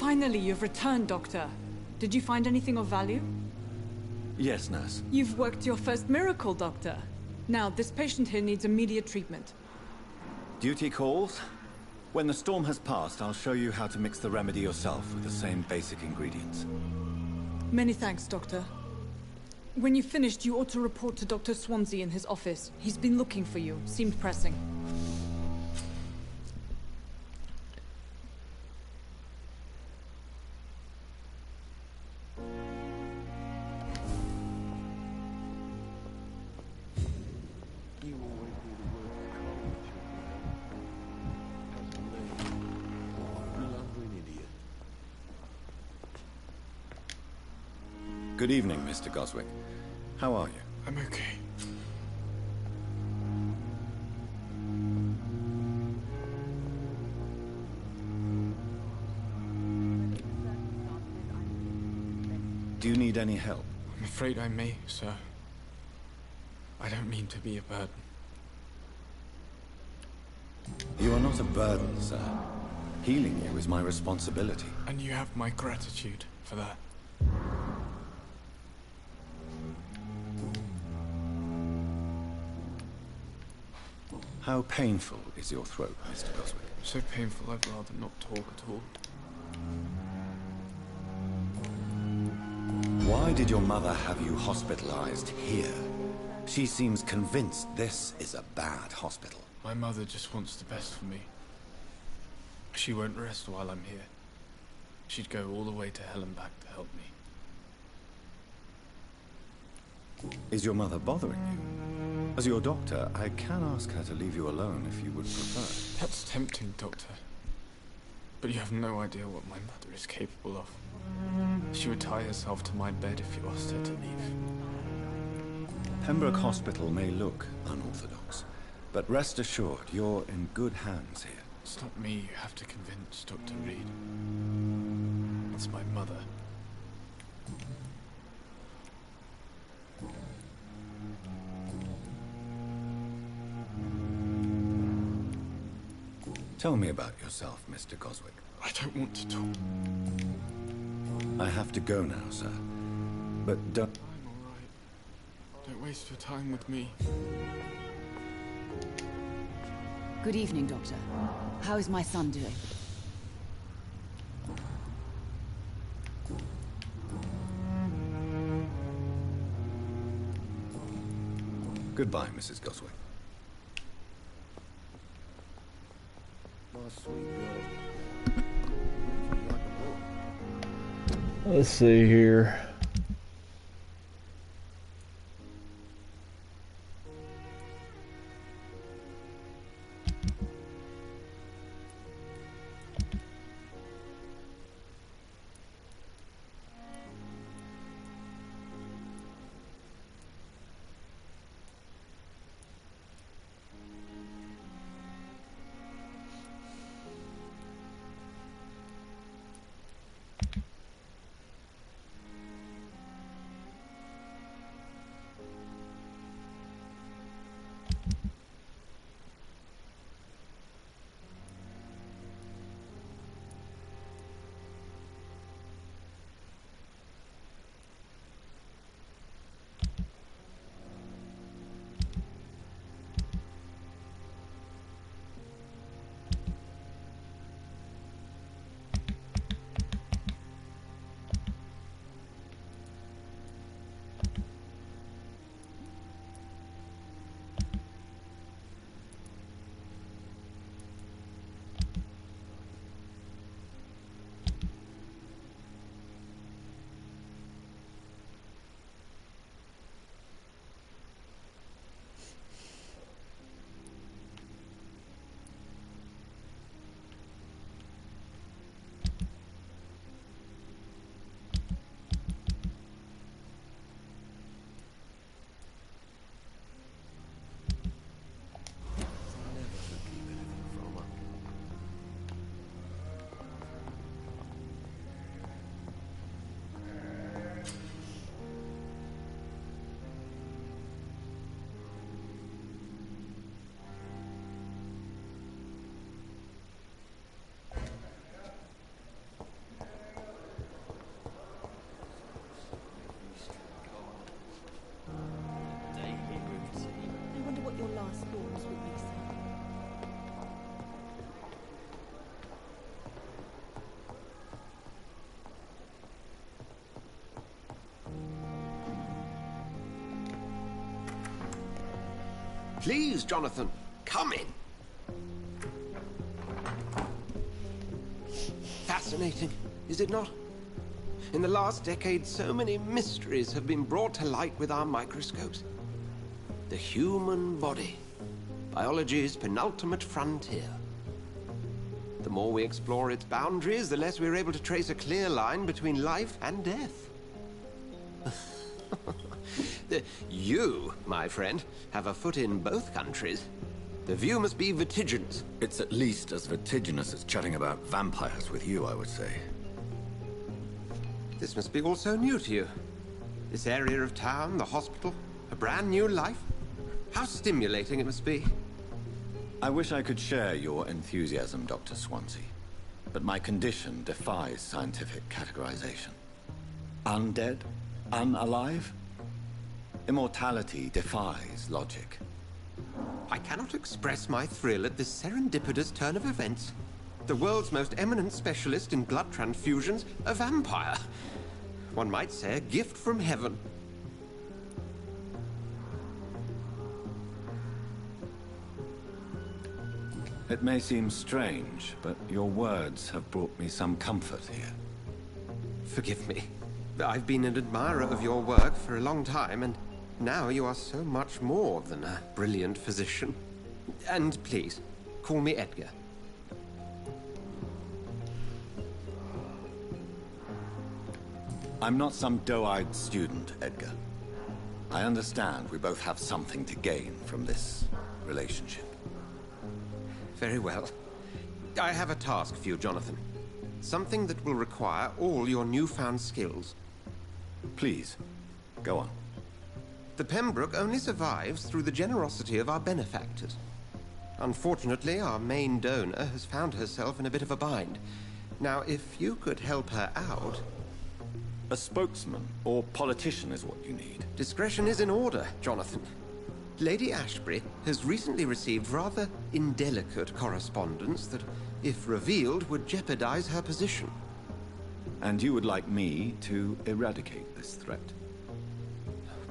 Finally, you've returned, Doctor. Did you find anything of value? Yes, nurse. You've worked your first miracle, Doctor. Now, this patient here needs immediate treatment. Duty calls. When the storm has passed, I'll show you how to mix the remedy yourself with the same basic ingredients. Many thanks, Doctor. When you've finished, you ought to report to Dr. Swansea in his office. He's been looking for you. Seemed pressing. Good evening, Mr. Goswick. How are you? I'm okay. Do you need any help? I'm afraid I may, sir. I don't mean to be a burden. You are not a burden, sir. Healing you is my responsibility. And you have my gratitude for that. How painful is your throat, Mr. Goswick? So painful I'd rather not talk at all. Why did your mother have you hospitalized here? She seems convinced this is a bad hospital. My mother just wants the best for me. She won't rest while I'm here. She'd go all the way to hell and back to help me. Is your mother bothering you? As your doctor, I can ask her to leave you alone if you would prefer. That's tempting, Doctor. But you have no idea what my mother is capable of. She would tie herself to my bed if you asked her to leave. Pembroke Hospital may look unorthodox, but rest assured, you're in good hands here. It's not me you have to convince, Dr. Reed. It's my mother. Tell me about yourself, Mr. Goswick. I don't want to talk. I have to go now, sir. But don't... I'm all right. Don't waste your time with me. Good evening, Doctor. How is my son doing? Goodbye, Mrs. Goswick. My sweet girl. Let's see here. Please, Jonathan, come in. Fascinating, is it not? In the last decade, so many mysteries have been brought to light with our microscopes. The human body, biology's penultimate frontier. The more we explore its boundaries, the less we're able to trace a clear line between life and death. You, my friend, have a foot in both countries. The view must be vertiginous. It's at least as vertiginous as chatting about vampires with you, I would say. This must be all so new to you. This area of town, the hospital, a brand new life. How stimulating it must be. I wish I could share your enthusiasm, Dr. Swansea, but my condition defies scientific categorization. Undead? Unalive? Immortality defies logic. I cannot express my thrill at this serendipitous turn of events. The world's most eminent specialist in blood transfusions, a vampire. One might say a gift from heaven. It may seem strange, but your words have brought me some comfort here. Forgive me. I've been an admirer of your work for a long time, and now you are so much more than a brilliant physician. And please, call me Edgar. I'm not some doe-eyed student, Edgar. I understand we both have something to gain from this relationship. Very well. I have a task for you, Jonathan. Something that will require all your newfound skills. Please, go on. The Pembroke only survives through the generosity of our benefactors. Unfortunately, our main donor has found herself in a bit of a bind. Now, if you could help her out... A spokesman or politician is what you need. Discretion is in order, Jonathan. Lady Ashbury has recently received rather indelicate correspondence that, if revealed, would jeopardize her position. And you would like me to eradicate this threat?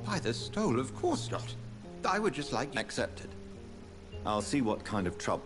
By the stole, of course not. I would just like you... Accepted. I'll see what kind of trouble...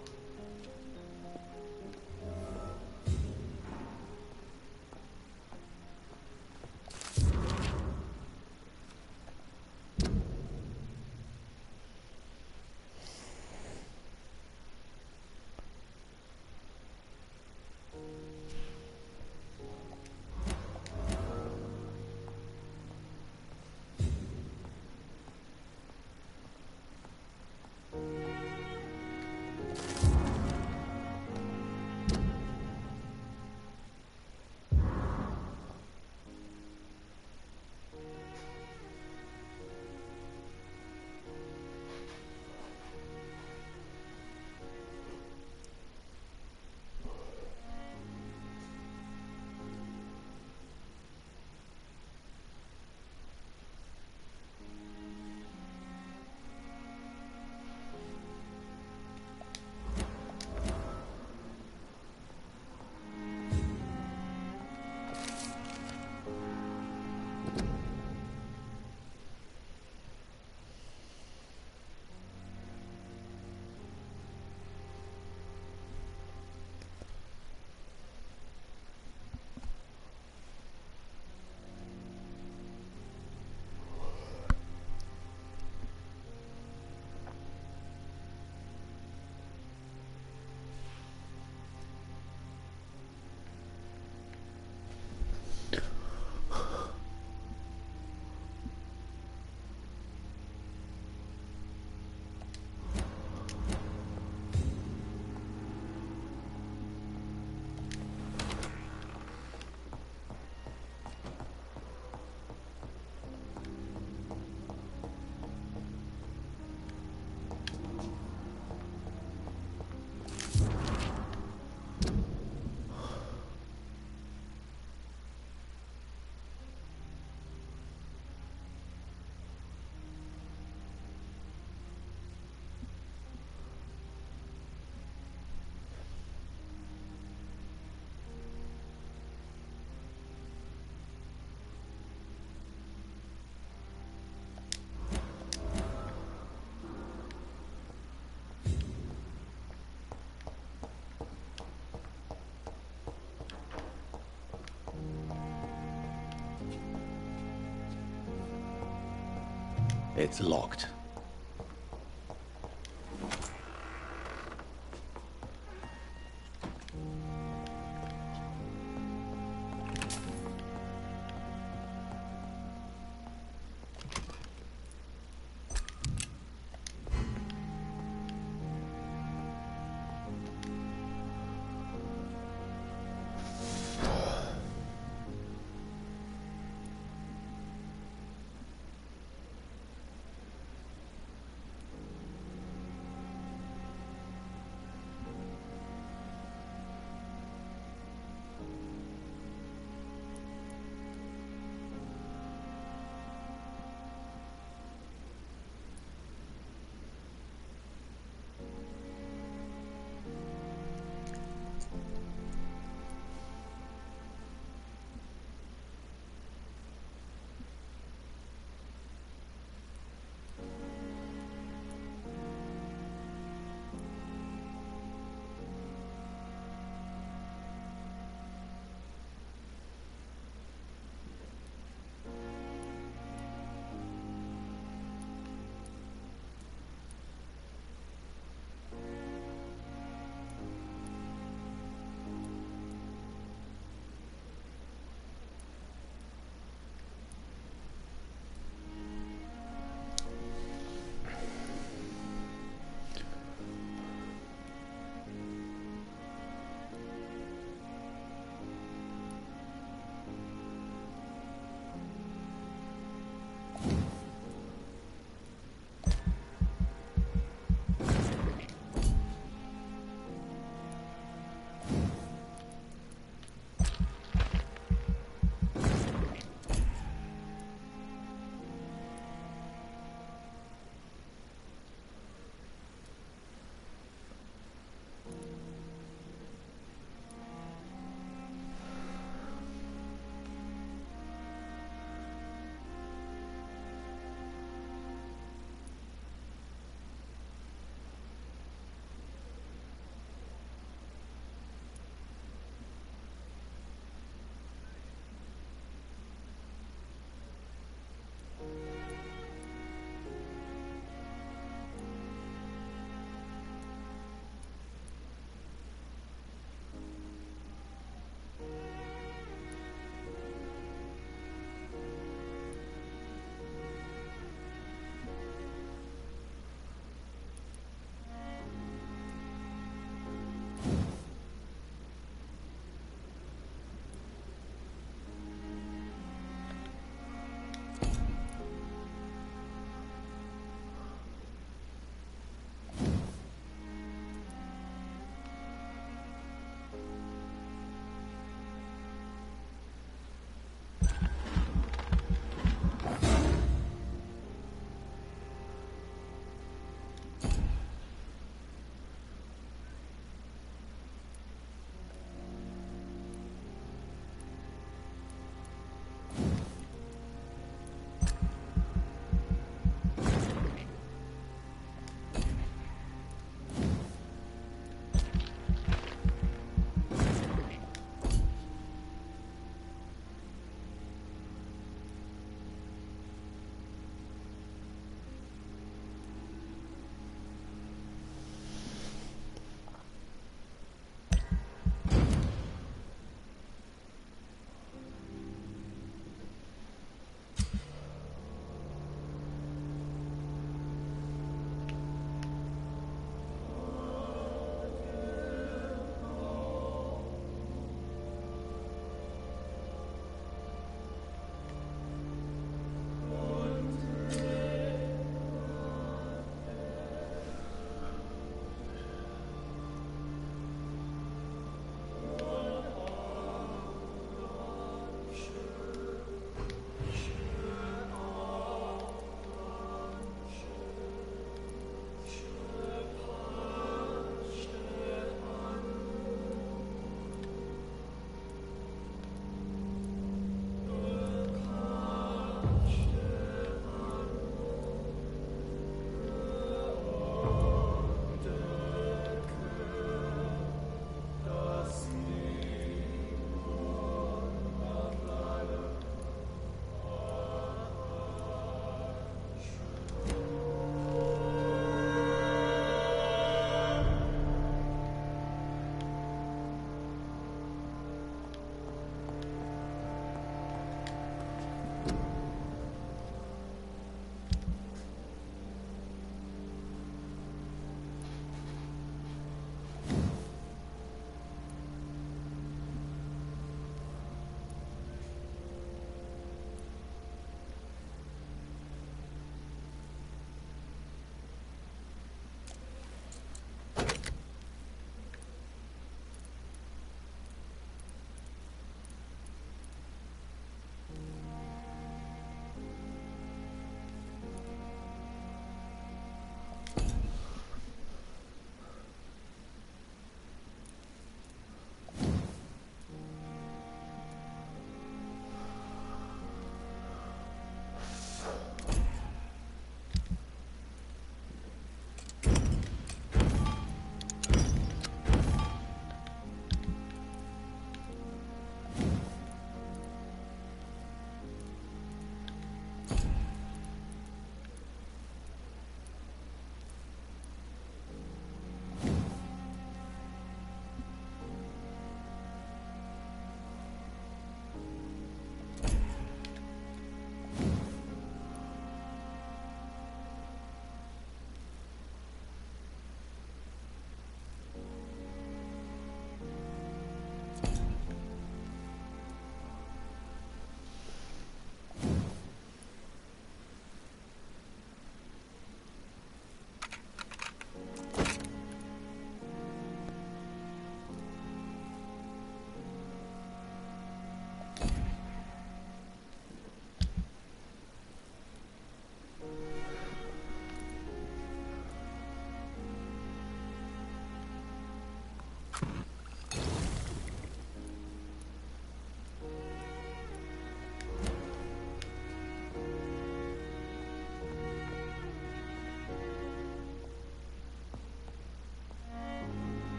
It's locked.